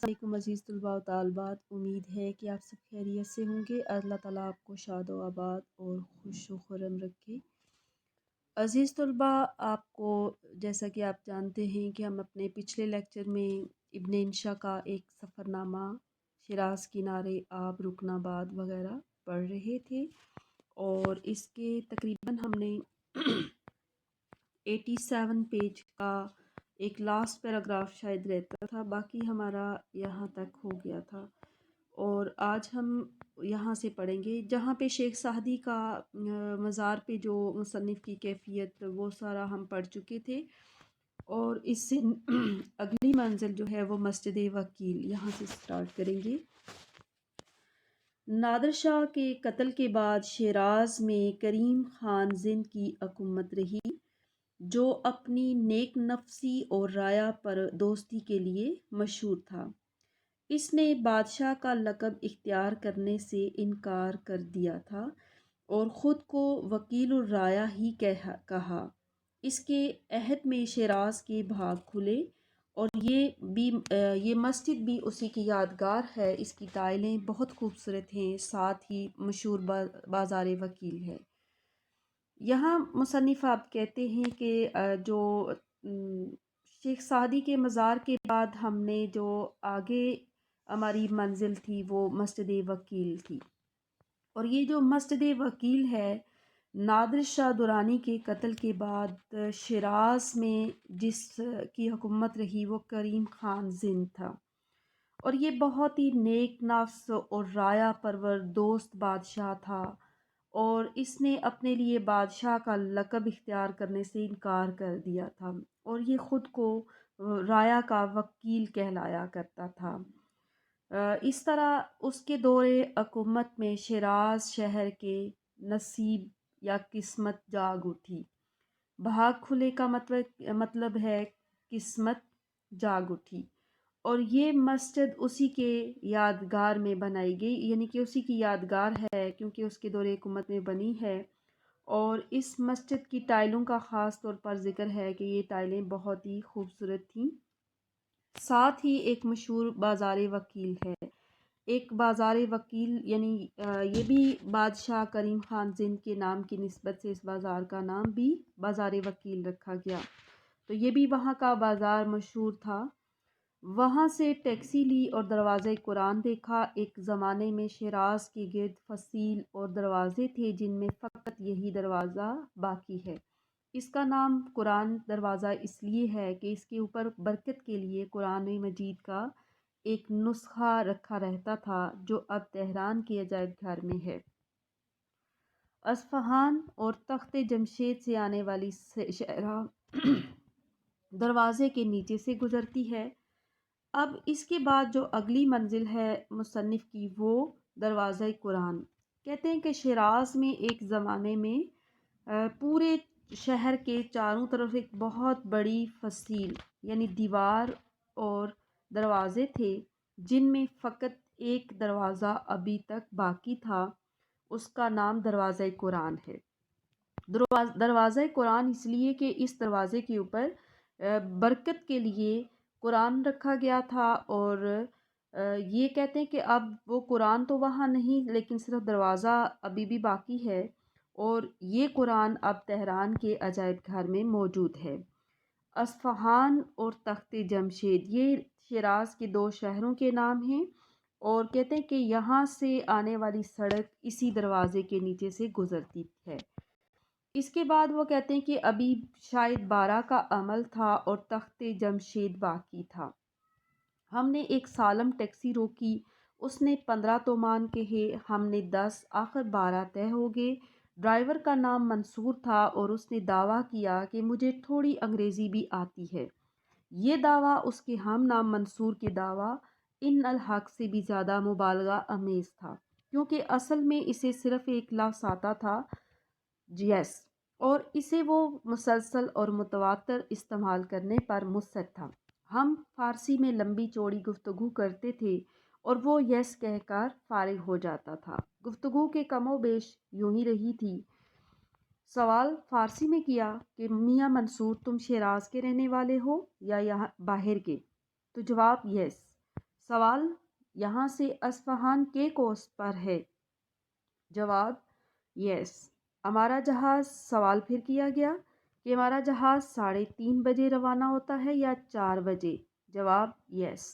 السلام علیکم عزیز طلباء و طالبات، امید ہے کہ آپ سب خیریت سے ہوں گے۔ اللہ تعالیٰ آپ کو شاد و آباد اور خوش و خرم رکھے۔ عزیز طلباء، آپ کو جیسا کہ آپ جانتے ہیں کہ ہم اپنے پچھلے لیکچر میں ابن انشا کا ایک سفر نامہ شیراز کنارے آب رکن آباد وغیرہ پڑھ رہے تھے، اور اس کے تقریباً ہم نے 87 پیج کا ایک لاسٹ پیراگراف شاید رہتا تھا، باقی ہمارا یہاں تک ہو گیا تھا، اور آج ہم یہاں سے پڑھیں گے جہاں پہ شیخ سعدی کا مزار پہ جو مصنف کی کیفیت وہ سارا ہم پڑھ چکے تھے، اور اس سے اگلی منزل جو ہے وہ مسجد وکیل، یہاں سے سٹارٹ کریں گے۔ نادر شاہ کے قتل کے بعد شیراز میں کریم خان زند کی حکومت رہی، جو اپنی نیک نفسی اور رایا پر دوستی کے لیے مشہور تھا۔ اس نے بادشاہ کا لقب اختیار کرنے سے انکار کر دیا تھا اور خود کو وکیل الرایا ہی کہا۔ اس کے عہد میں شیراز کے بھاگ کھلے، اور یہ مسجد بھی اسی کی یادگار ہے۔ اس کی ٹائلیں بہت خوبصورت ہیں، ساتھ ہی مشہور بازار وکیل ہے۔ یہاں مصنف آپ کہتے ہیں کہ جو شیخ سعدی کے مزار کے بعد ہم نے جو آگے ہماری منزل تھی وہ مسجد وکیل تھی، اور یہ جو مسجد وکیل ہے، نادر شاہ درانی کے قتل کے بعد شیراز میں جس کی حکومت رہی وہ کریم خان زند تھا، اور یہ بہت ہی نیک نفس اور رایا پرور دوست بادشاہ تھا، اور اس نے اپنے لیے بادشاہ کا لقب اختیار کرنے سے انکار کر دیا تھا، اور یہ خود کو رایا کا وکیل کہلایا کرتا تھا۔ اس طرح اس کے دور حکومت میں شیراز شہر کے نصیب یا قسمت جاگ اٹھی۔ بھاگ کھلے کا مطلب ہے قسمت جاگ اٹھی، اور یہ مسجد اسی کے یادگار میں بنائی گئی، یعنی کہ اسی کی یادگار ہے کیونکہ اس کے دور حکومت میں بنی ہے، اور اس مسجد کی ٹائلوں کا خاص طور پر ذکر ہے کہ یہ ٹائلیں بہت ہی خوبصورت تھیں۔ ساتھ ہی ایک مشہور بازار وکیل ہے۔ ایک بازار وکیل یعنی یہ بھی بادشاہ کریم خان زند کے نام کی نسبت سے اس بازار کا نام بھی بازار وکیل رکھا گیا، تو یہ بھی وہاں کا بازار مشہور تھا۔ وہاں سے ٹیکسی لی اور دروازہ قرآن دیکھا۔ ایک زمانے میں شیراز کے گرد فصیل اور دروازے تھے جن میں فقط یہی دروازہ باقی ہے۔ اس کا نام قرآن دروازہ اس لیے ہے کہ اس کے اوپر برکت کے لیے قرآن مجید کا ایک نسخہ رکھا رہتا تھا، جو اب تہران کے عجائب گھر میں ہے۔ اصفہان اور تخت جمشید سے آنے والی شہرہ دروازے کے نیچے سے گزرتی ہے۔ اب اس کے بعد جو اگلی منزل ہے مصنف کی وہ دروازہ قرآن۔ کہتے ہیں کہ شیراز میں ایک زمانے میں پورے شہر کے چاروں طرف ایک بہت بڑی فصیل یعنی دیوار اور دروازے تھے، جن میں فقط ایک دروازہ ابھی تک باقی تھا، اس کا نام دروازہ قرآن ہے۔ دروازہ قرآن اس لیے کہ اس دروازے کے اوپر برکت کے لیے قرآن رکھا گیا تھا، اور یہ کہتے ہیں کہ اب وہ قرآن تو وہاں نہیں، لیکن صرف دروازہ ابھی بھی باقی ہے، اور یہ قرآن اب تہران کے عجائب گھر میں موجود ہے۔ اصفہان اور تخت جمشید یہ شیراز کے دو شہروں کے نام ہیں، اور کہتے ہیں کہ یہاں سے آنے والی سڑک اسی دروازے کے نیچے سے گزرتی ہے۔ اس کے بعد وہ کہتے ہیں کہ ابھی شاید 12 کا عمل تھا اور تخت جمشید باقی تھا۔ ہم نے ایک سالم ٹیکسی روکی، اس نے 15 تومان کہے، ہم نے 10، آخر 12 طے ہو گئے۔ ڈرائیور کا نام منصور تھا اور اس نے دعویٰ کیا کہ مجھے تھوڑی انگریزی بھی آتی ہے۔ یہ دعویٰ اس کے ہم نام منصور کے دعویٰ ان الحق سے بھی زیادہ مبالغہ آمیز تھا، کیونکہ اصل میں اسے صرف ایک لفظ آتا تھا، یس، اور اسے وہ مسلسل اور متواتر استعمال کرنے پر مصر تھا۔ ہم فارسی میں لمبی چوڑی گفتگو کرتے تھے اور وہ یس کہہ کر فارغ ہو جاتا تھا۔ گفتگو کے کم و بیش یوں ہی رہی تھی۔ سوال فارسی میں کیا کہ میاں منصور تم شیراز کے رہنے والے ہو یا یہاں باہر کے؟ تو جواب یس۔ سوال، یہاں سے اصفہان کے کوس پر ہے؟ جواب، یس۔ ہمارا جہاز، سوال پھر کیا گیا کہ ہمارا جہاز 3:30 بجے روانہ ہوتا ہے یا 4 بجے؟ جواب، یس۔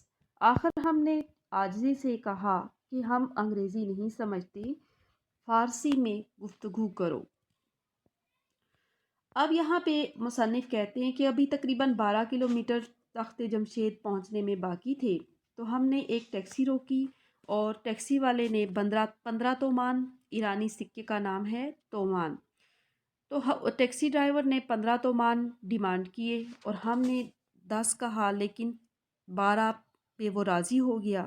آخر ہم نے عاجزی سے کہا کہ ہم انگریزی نہیں سمجھتے، فارسی میں گفتگو کرو۔ اب یہاں پہ مصنف کہتے ہیں کہ ابھی تقریباً 12 کلومیٹر تخت جمشید پہنچنے میں باقی تھے، تو ہم نے ایک ٹیکسی روکی اور ٹیکسی والے نے 15 تومان، ایرانی سکے کا نام ہے تومان، تو ٹیکسی ڈرائیور نے 15 تومان ڈیمانڈ کیے اور ہم نے 10 کہا، لیکن 12 پہ وہ راضی ہو گیا۔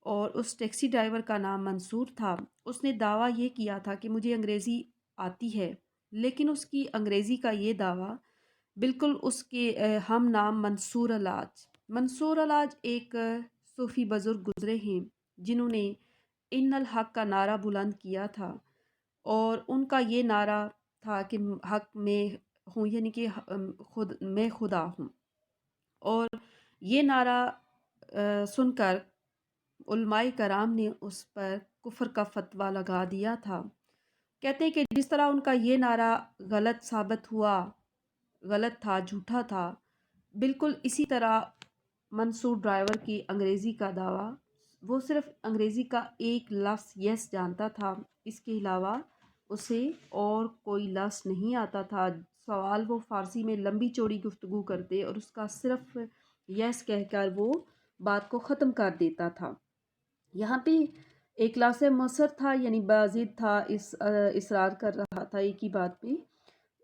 اور اس ٹیکسی ڈرائیور کا نام منصور تھا۔ اس نے دعویٰ یہ کیا تھا کہ مجھے انگریزی آتی ہے، لیکن اس کی انگریزی کا یہ دعویٰ بالکل اس کے ہم نام منصور الاج ایک صوفی بزرگ گزرے ہیں جنہوں نے ان الحق کا نعرہ بلند کیا تھا، اور ان کا یہ نعرہ تھا کہ حق میں ہوں، یعنی کہ میں خدا ہوں۔ اور یہ نعرہ سن کر علماء کرام نے اس پر کفر کا فتویٰ لگا دیا تھا۔ کہتے ہیں کہ جس طرح ان کا یہ نعرہ غلط ثابت ہوا، غلط تھا، جھوٹا تھا، بالکل اسی طرح منصور ڈرائیور کی انگریزی کا دعویٰ، وہ صرف انگریزی کا ایک لفظ یس جانتا تھا، اس کے علاوہ اسے اور کوئی لفظ نہیں آتا تھا۔ سوال وہ فارسی میں لمبی چوڑی گفتگو کرتے اور اس کا صرف یس کہہ کر وہ بات کو ختم کر دیتا تھا۔ یہاں پہ ایک لفظ مصر تھا، یعنی بازید تھا، اصرار کر رہا تھا ایک ہی بات پہ۔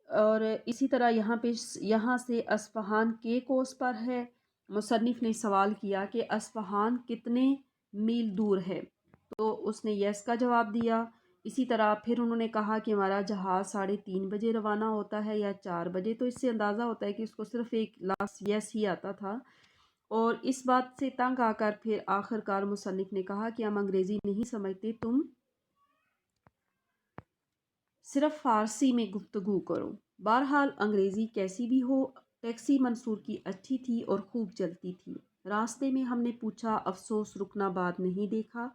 اور اسی طرح یہاں سے اصفہان کے کوس پر ہے۔ مصنف نے سوال کیا کہ اصفہان کتنے میل دور ہے، تو اس نے یس کا جواب دیا۔ اسی طرح پھر انہوں نے کہا کہ ہمارا جہاز 3:30 بجے روانہ ہوتا ہے یا 4 بجے، تو اس سے اندازہ ہوتا ہے کہ اس کو صرف ایک لفظ یس ہی آتا تھا۔ اور اس بات سے تنگ آ کر پھر آخر کار مصنف نے کہا کہ ہم انگریزی نہیں سمجھتے، تم صرف فارسی میں گفتگو کرو۔ بہرحال انگریزی کیسی بھی ہو، ٹیکسی منصور کی اچھی تھی اور خوب چلتی تھی۔ راستے میں ہم نے پوچھا، افسوس رکن آباد نہیں دیکھا۔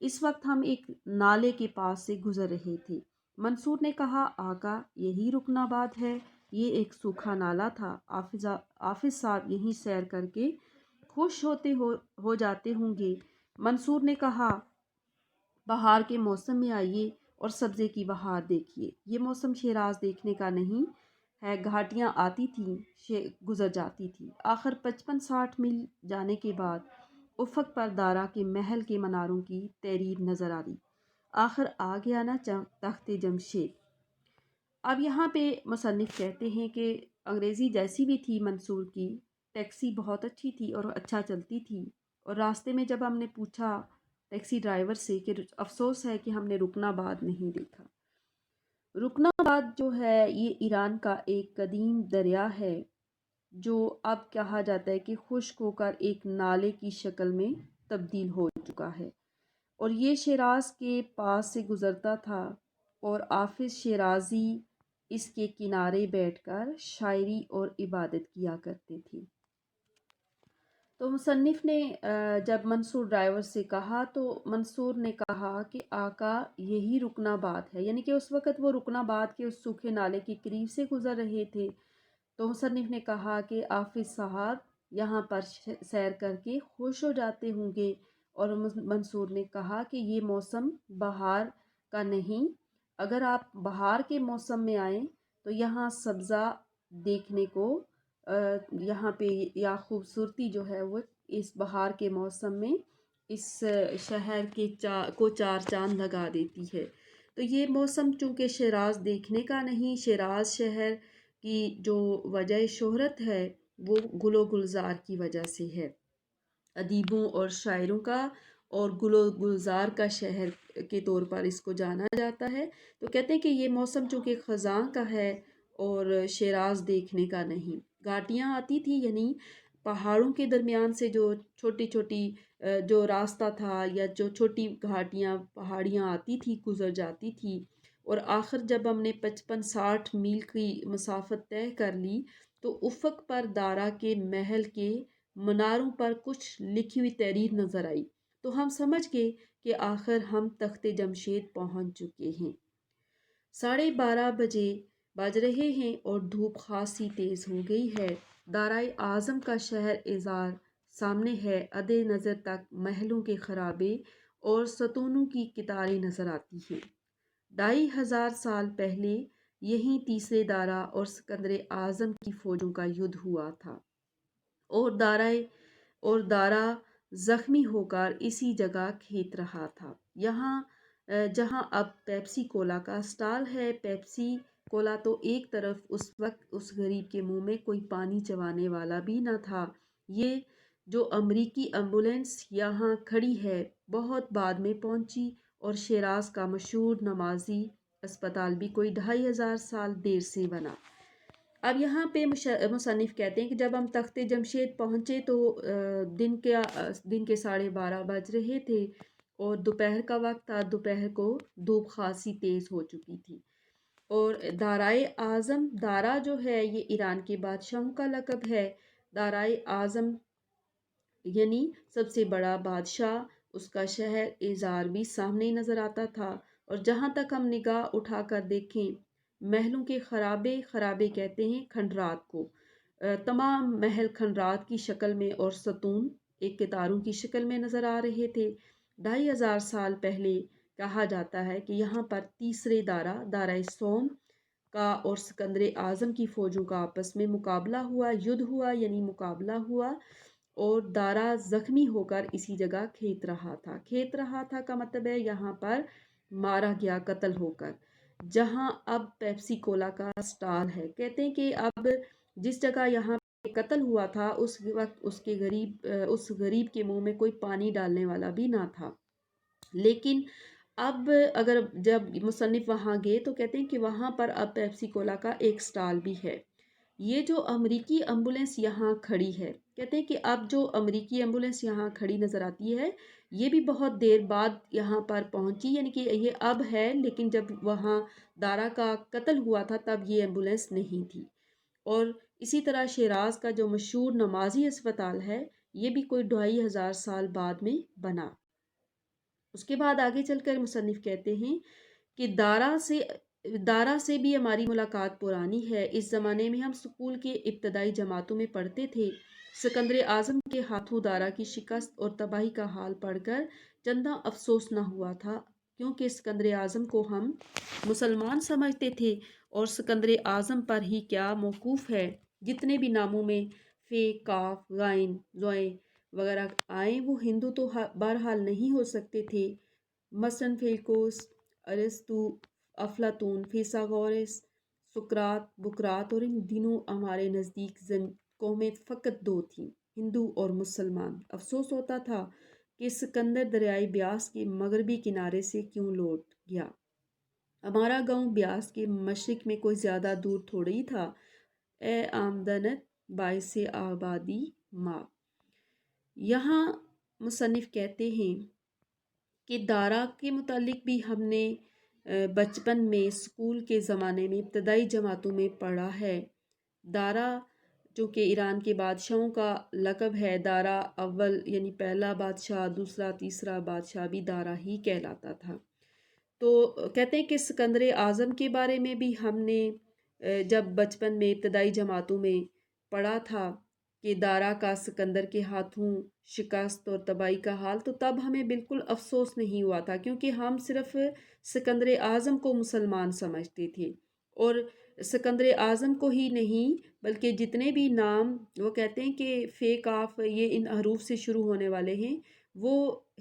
اس وقت ہم ایک نالے کے پاس سے گزر رہے تھے۔ منصور نے کہا، آقا یہی رکن آباد ہے؟ یہ ایک سوکھا نالہ تھا، حافظ صاحب یہیں سیر کر کے خوش ہو جاتے ہوں گے۔ منصور نے کہا، بہار کے موسم میں آئیے اور سبزے کی بہار دیکھیے۔ یہ موسم شیراز دیکھنے کا نہیں ہے، گھاٹیاں آتی تھیں، گزر جاتی تھی۔ آخر 55-60 میل جانے کے بعد افق پر دارا کے محل کے مناروں کی تحریر نظر آ رہی۔ آخر آ گیا نا تخت جمشید۔ اب یہاں پہ مصنف کہتے ہیں کہ انگریزی جیسی بھی تھی منصور کی، ٹیکسی بہت اچھی تھی اور اچھا چلتی تھی۔ اور راستے میں جب ہم نے پوچھا ٹیکسی ڈرائیور سے کہ افسوس ہے کہ ہم نے رکن آباد نہیں دیکھا۔ رکن آباد جو ہے یہ ایران کا ایک قدیم دریا ہے جو اب کہا جاتا ہے کہ خشک ہو کر ایک نالے کی شکل میں تبدیل ہو چکا ہے، اور یہ شیراز کے پاس سے گزرتا تھا، اور حافظ شیرازی اس کے کنارے بیٹھ کر شاعری اور عبادت کیا کرتے تھے۔ تو مصنف نے جب منصور ڈرائیور سے کہا تو منصور نے کہا کہ آقا یہی رکن آباد ہے، یعنی کہ اس وقت وہ رکن آباد کے اس سوکھے نالے کے قریب سے گزر رہے تھے۔ تو مصنف نے کہا کہ حافظ صاحب یہاں پر سیر کر کے خوش ہو جاتے ہوں گے، اور منصور نے کہا کہ یہ موسم بہار کا نہیں، اگر آپ بہار کے موسم میں آئیں تو یہاں سبزہ دیکھنے کو یہاں پہ یا خوبصورتی جو ہے وہ اس بہار کے موسم میں اس شہر کے کو 4 چاند لگا دیتی ہے۔ تو یہ موسم چونکہ شیراز دیکھنے کا نہیں، شیراز شہر کی جو وجہ شہرت ہے وہ گل و گلزار کی وجہ سے ہے، ادیبوں اور شاعروں کا اور گل و گلزار کا شہر کے طور پر اس کو جانا جاتا ہے۔ تو کہتے ہیں کہ یہ موسم چونکہ خزاں کا ہے اور شیراز دیکھنے کا نہیں۔ گھاٹیاں آتی تھی، یعنی پہاڑوں کے درمیان سے جو چھوٹی چھوٹی جو راستہ تھا یا جو چھوٹی گھاٹیاں پہاڑیاں آتی تھی، گزر جاتی تھی۔ اور آخر جب ہم نے 55-60 میل کی مسافت طے کر لی تو افق پر دارا کے محل کے مناروں پر کچھ لکھی ہوئی تحریر نظر آئی تو ہم سمجھ گئے کہ آخر ہم تخت جمشید پہنچ چکے ہیں۔ 12:30 بجے بج رہے ہیں اور دھوپ خاصی تیز ہو گئی ہے۔ دارائے اعظم کا شہر ازار سامنے ہے، ادھے نظر تک محلوں کے خرابے اور ستونوں کی قطاریں نظر آتی ہیں۔ 2500 سال پہلے یہیں تیسرے دارا اور سکندر اعظم کی فوجوں کا یدھ ہوا تھا اور دارا زخمی ہو کر اسی جگہ کھینچ رہا تھا، یہاں جہاں اب پیپسی کولا کا سٹال ہے۔ پیپسی کولا تو ایک طرف اس وقت اس غریب کے منہ میں کوئی پانی چبانے والا بھی نہ تھا۔ یہ جو امریکی ایمبولینس یہاں کھڑی ہے بہت بعد میں پہنچی، اور شیراز کا مشہور نمازی اسپتال بھی کوئی 2500 سال دیر سے بنا۔ اب یہاں پہ مصنف کہتے ہیں کہ جب ہم تخت جمشید پہنچے تو دن کے 12:30 بج رہے تھے اور دوپہر کا وقت تھا۔ دوپہر کو دھوپ خاصی تیز ہو چکی تھی، اور دارائے اعظم، دارا جو ہے یہ ایران کے بادشاہوں کا لقب ہے۔ دارائے اعظم یعنی سب سے بڑا بادشاہ، اس کا شہر ایزار بھی سامنے نظر آتا تھا، اور جہاں تک ہم نگاہ اٹھا کر دیکھیں محلوں کے خرابے کہتے ہیں کھنڈرات کو، تمام محل کھنڈرات کی شکل میں اور ستون ایک قطاروں کی شکل میں نظر آ رہے تھے۔ 2500 سال پہلے کہا جاتا ہے کہ یہاں پر تیسرے دارائے سوم کا اور سکندر اعظم کی فوجوں کا آپس میں مقابلہ ہوا، یدھ ہوا یعنی مقابلہ ہوا، اور دارا زخمی ہو کر اسی جگہ کھینچ رہا تھا کا مطلب ہے یہاں پر مارا گیا قتل ہو کر، جہاں اب پیپسی کولا کا سٹال ہے۔ کہتے ہیں کہ اب جس جگہ یہاں پہ قتل ہوا تھا اس وقت اس غریب کے منہ میں کوئی پانی ڈالنے والا بھی نہ تھا، لیکن اب اگر جب مصنف وہاں گئے تو کہتے ہیں کہ وہاں پر اب پیپسی کولا کا ایک سٹال بھی ہے۔ یہ جو امریکی ایمبولینس یہاں کھڑی ہے، کہتے ہیں کہ اب جو امریکی ایمبولینس یہاں کھڑی نظر آتی ہے یہ بھی بہت دیر بعد یہاں پر پہنچی، یعنی کہ یہ اب ہے، لیکن جب وہاں دارا کا قتل ہوا تھا تب یہ ایمبولینس نہیں تھی۔ اور اسی طرح شیراز کا جو مشہور نمازی اسپتال ہے یہ بھی کوئی 2500 سال بعد میں بنا۔ اس کے بعد آگے چل کر مصنف کہتے ہیں کہ دارا سے بھی ہماری ملاقات پرانی ہے۔ اس زمانے میں ہم اسکول کے ابتدائی جماعتوں میں پڑھتے تھے۔ سکندر اعظم کے ہاتھوں دارا کی شکست اور تباہی کا حال پڑھ کر چندہ افسوس نہ ہوا تھا، کیونکہ سکندر اعظم کو ہم مسلمان سمجھتے تھے، اور سکندر اعظم پر ہی کیا موقوف ہے۔ جتنے بھی ناموں میں فے، کاف، غائن، زوئے وغیرہ آئیں وہ ہندو تو بہرحال نہیں ہو سکتے تھے، مثلاً فیلکوس، ارسطو، افلاطون، فیثاغورس، سقراط، بقراط، اور ان دنوں ہمارے نزدیک قومیں فقط دو تھیں، ہندو اور مسلمان۔ افسوس ہوتا تھا کہ سکندر دریائے بیاس کے مغربی کنارے سے کیوں لوٹ گیا، ہمارا گاؤں بیاس کے مشرق میں کوئی زیادہ دور تھوڑی تھا، اے آمدنت باعث آبادی ماں۔ یہاں مصنف کہتے ہیں کہ دارا کے متعلق بھی ہم نے بچپن میں اسکول کے زمانے میں ابتدائی جماعتوں میں پڑھا ہے۔ دارا جو کہ ایران کے بادشاہوں کا لقب ہے، دارا اول یعنی پہلا بادشاہ، دوسرا تیسرا بادشاہ بھی دارا ہی کہلاتا تھا۔ تو کہتے ہیں کہ سکندر اعظم کے بارے میں بھی ہم نے جب بچپن میں ابتدائی جماعتوں میں پڑھا تھا کہ دارا کا سکندر کے ہاتھوں شکست اور تباہی کا حال، تو تب ہمیں بالکل افسوس نہیں ہوا تھا، کیونکہ ہم صرف سکندر اعظم کو مسلمان سمجھتے تھے، اور سکندر اعظم کو ہی نہیں بلکہ جتنے بھی نام وہ کہتے ہیں کہ فے، کاف یہ ان حروف سے شروع ہونے والے ہیں وہ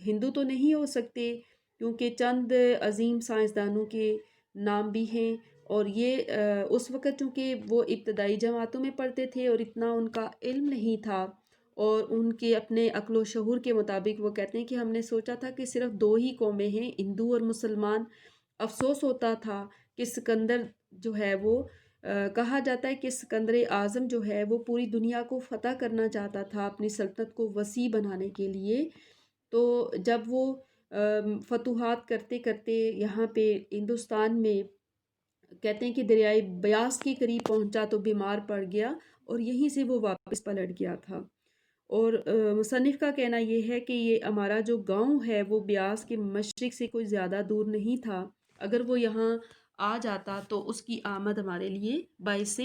ہندو تو نہیں ہو سکتے، کیونکہ چند عظیم سائنسدانوں کے نام بھی ہیں، اور یہ اس وقت چونکہ وہ ابتدائی جماعتوں میں پڑھتے تھے اور اتنا ان کا علم نہیں تھا، اور ان کے اپنے عقل و شعور کے مطابق وہ کہتے ہیں کہ ہم نے سوچا تھا کہ صرف دو ہی قومیں ہیں، ہندو اور مسلمان۔ افسوس ہوتا تھا کہ سکندر جو ہے وہ کہا جاتا ہے کہ سکندر اعظم جو ہے وہ پوری دنیا کو فتح کرنا چاہتا تھا اپنی سلطنت کو وسیع بنانے کے لیے، تو جب وہ فتوحات کرتے کرتے یہاں پہ ہندوستان میں کہتے ہیں کہ دریائے بیاس کے قریب پہنچا تو بیمار پڑ گیا، اور یہیں سے وہ واپس پلٹ گیا تھا، اور مصنف کا کہنا یہ ہے کہ یہ ہمارا جو گاؤں ہے وہ بیاس کے مشرق سے کوئی زیادہ دور نہیں تھا، اگر وہ یہاں آ جاتا تو اس کی آمد ہمارے لیے باعث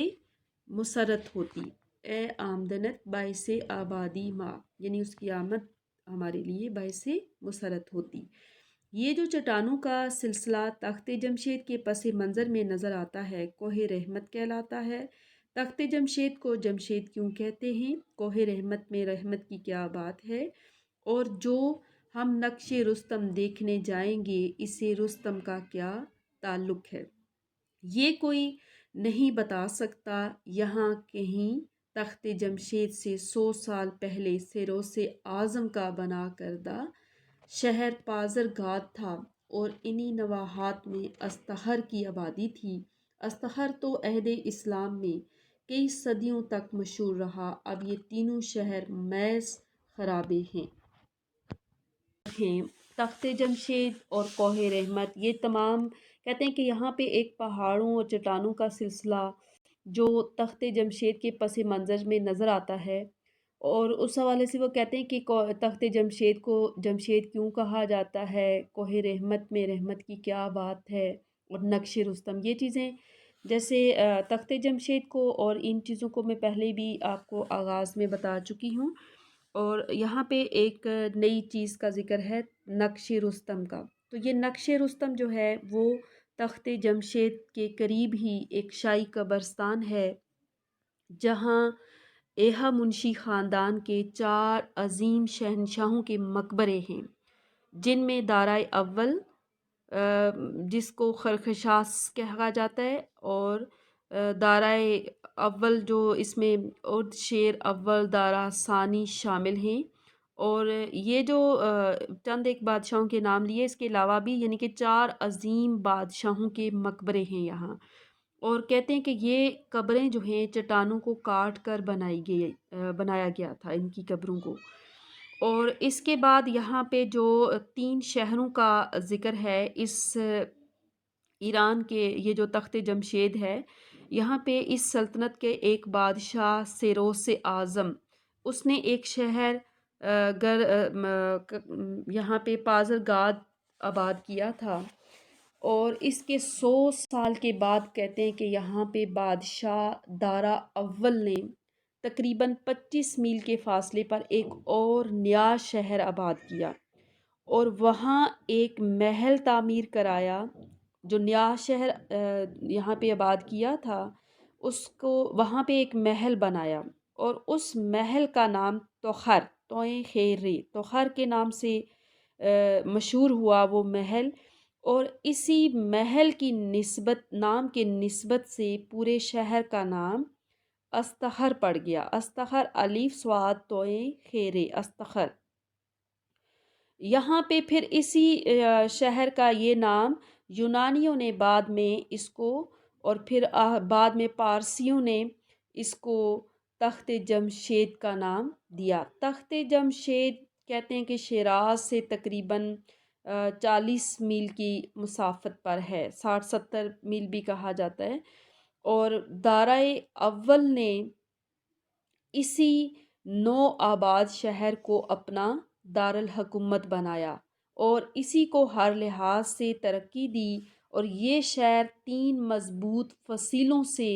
مسرت ہوتی، اے آمدنت باعث آبادی ماں، یعنی اس کی آمد ہمارے لیے باعث مسرت ہوتی۔ یہ جو چٹانوں کا سلسلہ تخت جمشید کے پس منظر میں نظر آتا ہے کوہ رحمت کہلاتا ہے۔ تخت جمشید کو جمشید کیوں کہتے ہیں؟ کوہ رحمت میں رحمت کی کیا بات ہے؟ اور جو ہم نقش رستم دیکھنے جائیں گے اسے رستم کا کیا تعلق ہے؟ یہ کوئی نہیں بتا سکتا۔ یہاں کہیں تخت جمشید سے 100 سال پہلے سیروس اعظم کا بنا کردہ شہر پازر گاد تھا اور انہی نواحات میں استخر کی آبادی تھی۔ استخر تو عہد اسلام میں کئی صدیوں تک مشہور رہا۔ اب یہ تینوں شہر محض خرابے ہیں۔ تخت جمشید اور کوہ رحمت یہ تمام کہتے ہیں کہ یہاں پہ ایک پہاڑوں اور چٹانوں کا سلسلہ جو تخت جمشید کے پس منظر میں نظر آتا ہے، اور اس حوالے سے وہ کہتے ہیں کہ تخت جمشید کو جمشید کیوں کہا جاتا ہے، کوہ رحمت میں رحمت کی کیا بات ہے، اور نقش رستم، یہ چیزیں جیسے تخت جمشید کو اور ان چیزوں کو میں پہلے بھی آپ کو آغاز میں بتا چکی ہوں۔ اور یہاں پہ ایک نئی چیز کا ذکر ہے نقش رستم کا۔ تو یہ نقش رستم جو ہے وہ تخت جمشید کے قریب ہی ایک شاہی قبرستان ہے جہاں ایہا منشی خاندان کے 4 عظیم شہنشاہوں کے مقبرے ہیں، جن میں دارائے اول جس کو خرخشاس کہا جاتا ہے، اور دارائے اول جو اس میں ارد شیر اول دارا ثانی شامل ہیں۔ اور یہ جو چند ایک بادشاہوں کے نام لیے، اس کے علاوہ بھی یعنی کہ 4 عظیم بادشاہوں کے مقبرے ہیں یہاں، اور کہتے ہیں کہ یہ قبریں جو ہیں چٹانوں کو کاٹ کر بنایا گیا تھا ان کی قبروں کو۔ اور اس کے بعد یہاں پہ جو 3 شہروں کا ذکر ہے اس ایران کے، یہ جو تخت جمشید ہے یہاں پہ اس سلطنت کے ایک بادشاہ سیروس اعظم، اس نے ایک شہر یہاں پہ پازر گاد آباد کیا تھا، اور اس کے 100 سال کے بعد کہتے ہیں کہ یہاں پہ بادشاہ دارا اول نے تقریباً 25 میل کے فاصلے پر ایک اور نیا شہر آباد کیا، اور وہاں ایک محل تعمیر کرایا۔ جو نیا شہر یہاں پہ آباد کیا تھا اس کو وہاں پہ ایک محل بنایا، اور اس محل کا نام توخر، توئیں خیر رے، توخر کے نام سے مشہور ہوا وہ محل، اور اسی محل کی نام کے نسبت سے پورے شہر کا نام استخر پڑ گیا۔ استخر الف صاد توئیں خیرے، استخر۔ یہاں پہ پھر اسی شہر کا یہ نام یونانیوں نے بعد میں اس کو، اور پھر بعد میں پارسیوں نے اس کو تخت جمشید کا نام دیا۔ تخت جمشید کہتے ہیں کہ شیراز سے تقریباً 40 میل کی مسافت پر ہے، 60-70 میل بھی کہا جاتا ہے، اور دارائے اول نے اسی نو آباد شہر کو اپنا دارالحکومت بنایا اور اسی کو ہر لحاظ سے ترقی دی، اور یہ شہر 3 مضبوط فصیلوں سے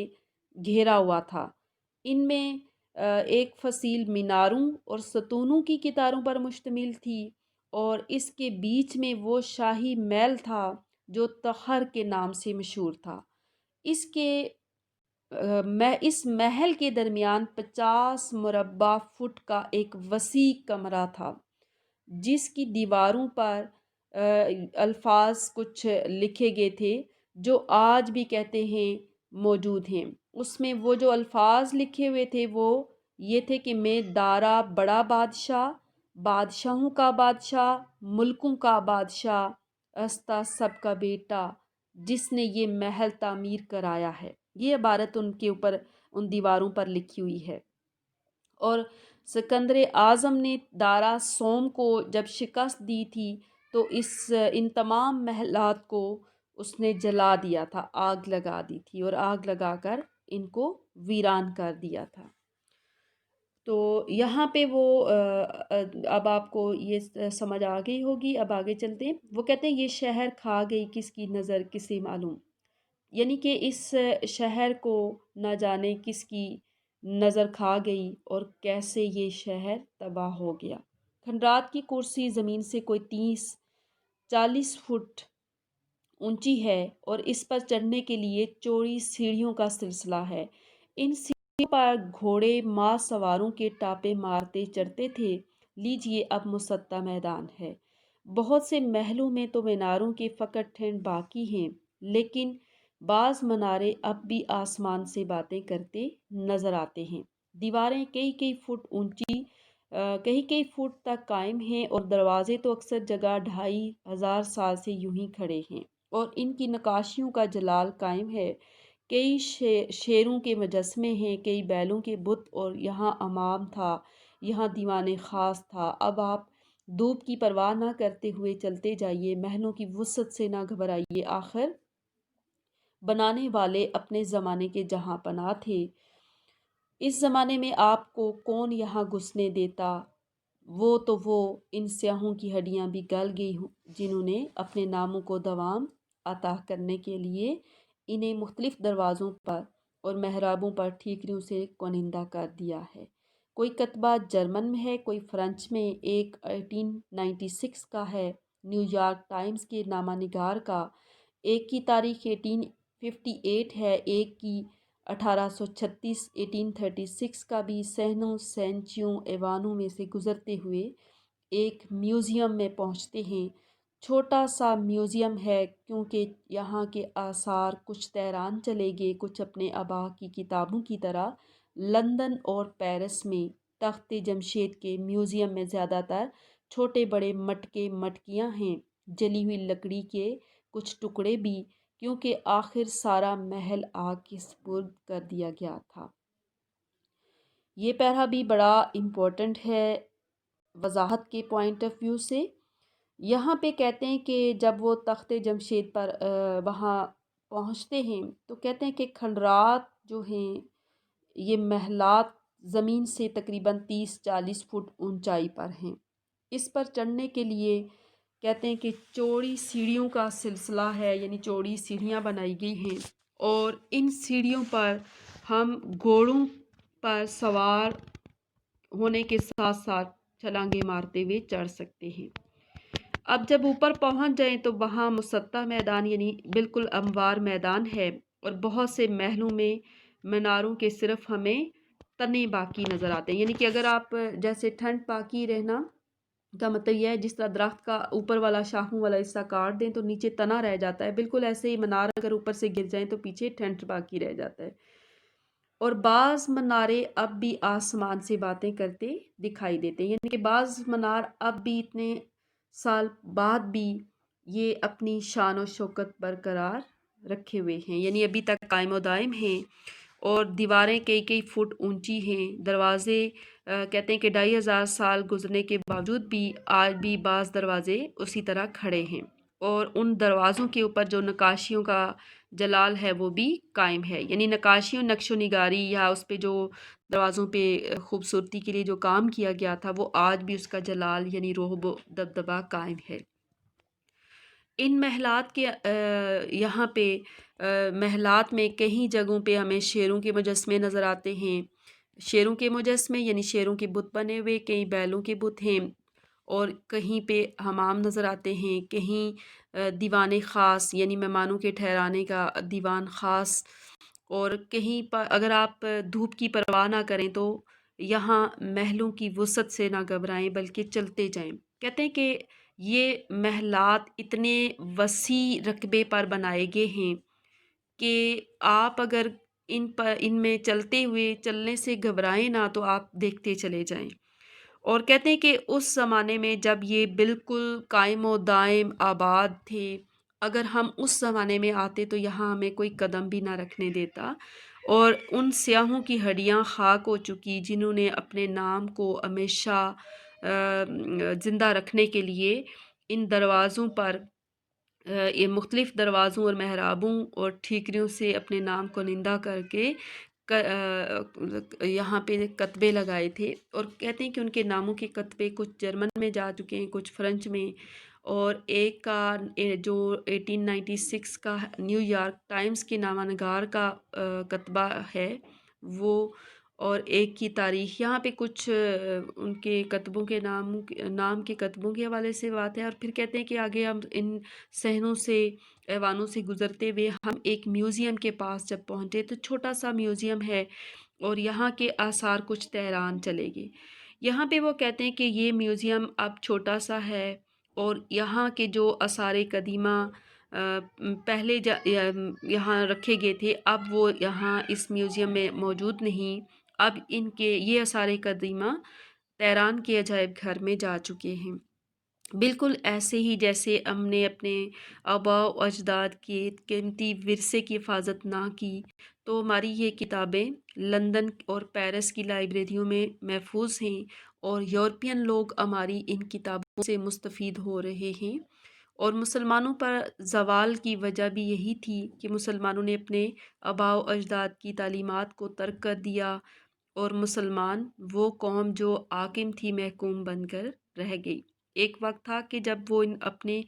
گھیرا ہوا تھا۔ ان میں ایک فصیل میناروں اور ستونوں کی کتاروں پر مشتمل تھی، اور اس کے بیچ میں وہ شاہی محل تھا جو تخر کے نام سے مشہور تھا۔ اس محل کے درمیان 50 مربع فٹ کا ایک وسیع کمرہ تھا جس کی دیواروں پر الفاظ کچھ لکھے گئے تھے جو آج بھی کہتے ہیں موجود ہیں۔ اس میں وہ جو الفاظ لکھے ہوئے تھے وہ یہ تھے کہ میں دارا بڑا بادشاہ، بادشاہوں کا بادشاہ، ملکوں کا بادشاہ، استا سب کا بیٹا، جس نے یہ محل تعمیر کرایا ہے۔ یہ عبارت ان کے اوپر، ان دیواروں پر لکھی ہوئی ہے۔ اور سکندر اعظم نے دارا سوم کو جب شکست دی تھی تو ان تمام محلات کو اس نے جلا دیا تھا، آگ لگا دی تھی، اور آگ لگا کر ان کو ویران کر دیا تھا۔ تو یہاں پہ وہ اب آپ کو یہ سمجھ آ گئی ہوگی، اب آگے چلتے ہیں۔ وہ کہتے ہیں یہ شہر کھا گئی کس کی نظر کسے معلوم، یعنی کہ اس شہر کو نہ جانے کس کی نظر کھا گئی اور کیسے یہ شہر تباہ ہو گیا۔ کھنڈرات کی کرسی زمین سے کوئی 30-40 فٹ اونچی ہے اور اس پر چڑھنے کے لیے چوڑی سیڑھیوں کا سلسلہ ہے۔ ان سیڑھیوں پر گھوڑے ماہ سواروں کے ٹاپے مارتے چڑھتے تھے۔ لیجئے اب مسطح میدان ہے۔ بہت سے محلوں میں تو میناروں کے فقط ٹھنڈ باقی ہیں، لیکن بعض منارے اب بھی آسمان سے باتیں کرتے نظر آتے ہیں۔ دیواریں کئی فٹ اونچی کئی فٹ تک قائم ہیں اور دروازے تو اکثر جگہ 2500 سال سے یوں ہی کھڑے ہیں اور ان کی نقاشیوں کا جلال قائم ہے۔ کئی شیروں کے مجسمے ہیں، کئی بیلوں کے بت، اور یہاں امام تھا، یہاں دیوان خاص تھا۔ اب آپ دھوپ کی پرواہ نہ کرتے ہوئے چلتے جائیے، محلوں کی وسعت سے نہ گھبرائیے، آخر بنانے والے اپنے زمانے کے جہاں پناہ تھے۔ اس زمانے میں آپ کو کون یہاں گھسنے دیتا؟ وہ ان سیاہوں کی ہڈیاں بھی گل گئی ہوں جنہوں نے اپنے ناموں کو دوام عطا کرنے کے لیے انہیں مختلف دروازوں پر اور محرابوں پر ٹھیکریوں سے کونندہ کر دیا ہے۔ کوئی کتبہ جرمن میں ہے، کوئی فرانس میں، ایک 1896 کا ہے نیو یارک ٹائمز کے نامہ نگار کا، ایک کی تاریخ 1858 ہے، ایک کی 1836 کا بھی۔ سینوں سینچیوں ایوانوں میں سے گزرتے ہوئے ایک میوزیم میں پہنچتے ہیں۔ چھوٹا سا میوزیم ہے کیونکہ یہاں کے آثار کچھ طیران چلے گئے، کچھ اپنے آبا کی کتابوں کی طرح۔ لندن اور پیرس میں تخت جمشید کے میوزیم میں زیادہ تر چھوٹے بڑے مٹکے مٹکیاں ہیں، جلی ہوئی لکڑی کے کچھ ٹکڑے بھی، کیونکہ آخر سارا محل آگ کے سپرد کر دیا گیا تھا۔ یہ پیرا بھی بڑا امپورٹنٹ ہے وضاحت کے پوائنٹ آف ویو سے۔ یہاں پہ کہتے ہیں کہ جب وہ تخت جمشید پر وہاں پہنچتے ہیں تو کہتے ہیں کہ کھنڈرات جو ہیں یہ محلات زمین سے تقریباً 30-40 فٹ اونچائی پر ہیں۔ اس پر چڑھنے کے لیے کہتے ہیں کہ چوڑی سیڑھیوں کا سلسلہ ہے، یعنی چوڑی سیڑھیاں بنائی گئی ہیں اور ان سیڑھیوں پر ہم گھوڑوں پر سوار ہونے کے ساتھ ساتھ چھلانگیں مارتے ہوئے چڑھ سکتے ہیں۔ اب جب اوپر پہنچ جائیں تو وہاں مسطح میدان یعنی بالکل ہموار میدان ہے اور بہت سے محلوں میں میناروں کے صرف ہمیں تنے باقی نظر آتے ہیں، یعنی کہ اگر آپ جیسے ٹھنڈ باقی رہنا کا مطلب یہ ہے جس طرح درخت کا اوپر والا شاخوں والا حصہ کاٹ دیں تو نیچے تنا رہ جاتا ہے، بالکل ایسے ہی منار اگر اوپر سے گر جائیں تو پیچھے ٹھنڈ باقی رہ جاتا ہے۔ اور بعض منارے اب بھی آسمان سے باتیں کرتے دکھائی دیتے ہیں، یعنی کہ بعض منار اب بھی اتنے سال بعد بھی یہ اپنی شان و شوکت برقرار رکھے ہوئے ہیں، یعنی ابھی تک قائم و دائم ہیں، اور دیواریں کئی فٹ اونچی ہیں۔ دروازے کہتے ہیں کہ 2500 سال گزرنے کے باوجود بھی آج بھی بعض دروازے اسی طرح کھڑے ہیں اور ان دروازوں کے اوپر جو نقاشیوں کا جلال ہے وہ بھی قائم ہے، یعنی نقاشیوں نقش و نگاری یا اس پہ جو دروازوں پہ خوبصورتی کے لیے جو کام کیا گیا تھا وہ آج بھی اس کا جلال یعنی روحب و دبدبہ قائم ہے۔ ان محلات کے یہاں پہ محلات میں کئی جگہوں پہ ہمیں شیروں کے مجسمے نظر آتے ہیں، شیروں کے مجسمے یعنی شیروں کے بت بنے ہوئے، کئی بیلوں کے بت ہیں، اور کہیں پہ حمام نظر آتے ہیں، کہیں دیوان خاص یعنی مہمانوں کے ٹھہرانے کا دیوان خاص، اور کہیں پر اگر آپ دھوپ کی پرواہ نہ کریں تو یہاں محلوں کی وسعت سے نہ گھبرائیں بلکہ چلتے جائیں۔ کہتے ہیں کہ یہ محلات اتنے وسیع رقبے پر بنائے گئے ہیں کہ آپ اگر ان میں چلنے سے گھبرائیں نہ تو آپ دیکھتے چلے جائیں۔ اور کہتے ہیں کہ اس زمانے میں جب یہ بالکل قائم و دائم آباد تھے، اگر ہم اس زمانے میں آتے تو یہاں ہمیں کوئی قدم بھی نہ رکھنے دیتا، اور ان سیاحوں کی ہڈیاں خاک ہو چکی جنہوں نے اپنے نام کو ہمیشہ زندہ رکھنے کے لیے ان دروازوں پر یہ مختلف دروازوں اور محرابوں اور ٹھیکریوں سے اپنے نام کو نندہ کر کے یہاں پہ کتبے لگائے تھے، اور کہتے ہیں کہ ان کے ناموں کے کتبے کچھ جرمن میں جا چکے ہیں، کچھ فرنچ میں، اور ایک کا جو 1896 کا نیو یارک ٹائمز کے نامہ نگار کا کتبہ ہے وہ، اور ایک کی تاریخ یہاں پہ کچھ ان کے کتبوں کے نام کے کتبوں کے حوالے سے بات ہے۔ اور پھر کہتے ہیں کہ آگے ہم ان صحنوں سے، ایوانوں سے گزرتے ہوئے ہم ایک میوزیم کے پاس جب پہنچے تو چھوٹا سا میوزیم ہے، اور یہاں کے آثار کچھ تہران چلے گئے۔ یہاں پہ وہ کہتے ہیں کہ یہ میوزیم اب چھوٹا سا ہے، اور یہاں کے جو آثار قدیمہ پہلے یہاں رکھے گئے تھے، اب وہ یہاں اس میوزیم میں موجود نہیں، اب ان کے یہ آثار قدیمہ تہران کے عجائب گھر میں جا چکے ہیں۔ بالکل ایسے ہی جیسے ہم نے اپنے آباء و اجداد کے قیمتی ورثے کی حفاظت نہ کی، تو ہماری یہ کتابیں لندن اور پیرس کی لائبریریوں میں محفوظ ہیں، اور یورپین لوگ ہماری ان کتابوں سے مستفید ہو رہے ہیں۔ اور مسلمانوں پر زوال کی وجہ بھی یہی تھی کہ مسلمانوں نے اپنے آباء و اجداد کی تعلیمات کو ترک کر دیا، اور مسلمان وہ قوم جو حاکم تھی محکوم بن کر رہ گئی۔ ایک وقت تھا کہ جب وہ اپنے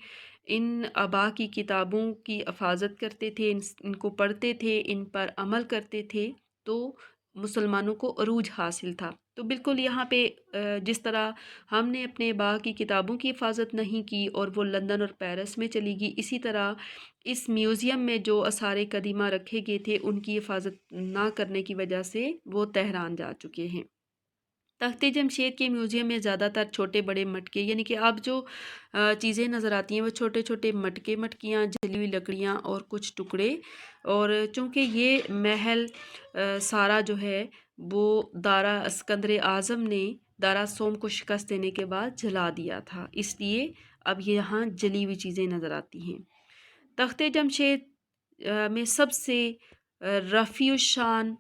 ان آباء کی کتابوں کی حفاظت کرتے تھے، ان کو پڑھتے تھے، ان پر عمل کرتے تھے، تو مسلمانوں کو عروج حاصل تھا۔ تو بالکل یہاں پہ جس طرح ہم نے اپنے آباء کی کتابوں کی حفاظت نہیں کی اور وہ لندن اور پیرس میں چلی گئی، اسی طرح اس میوزیم میں جو آثار قدیمہ رکھے گئے تھے ان کی حفاظت نہ کرنے کی وجہ سے وہ تہران جا چکے ہیں۔ تخت جمشید کے میوزیم میں زیادہ تر چھوٹے بڑے مٹکے، یعنی کہ اب جو چیزیں نظر آتی ہیں وہ چھوٹے چھوٹے مٹکے، مٹکیاں، جلی ہوئی لکڑیاں اور کچھ ٹکڑے، اور چونکہ یہ محل سارا جو ہے وہ دارا اسکندر اعظم نے دارا سوم کو شکست دینے کے بعد جلا دیا تھا، اس لیے اب یہاں جلی ہوئی چیزیں نظر آتی ہیں۔ تخت جمشید میں سب سے رفیع الشان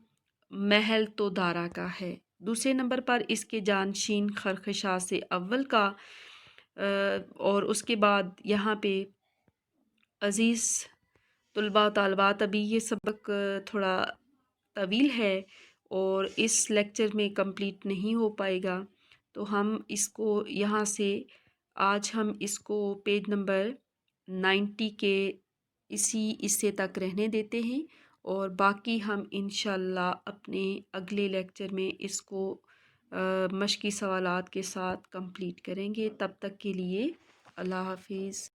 محل تو دارا کا ہے، دوسرے نمبر پر اس کے جانشین خرخشاہ سے اول کا، اور اس کے بعد یہاں پہ عزیز طلباء و طالبات، ابھی یہ سبق تھوڑا طویل ہے اور اس لیکچر میں کمپلیٹ نہیں ہو پائے گا، تو ہم اس کو یہاں سے آج ہم اس کو پیج نمبر 90 کے اسی حصے تک رہنے دیتے ہیں، اور باقی ہم انشاءاللہ اپنے اگلے لیکچر میں اس کو مشقی سوالات کے ساتھ کمپلیٹ کریں گے۔ تب تک کے لیے اللہ حافظ۔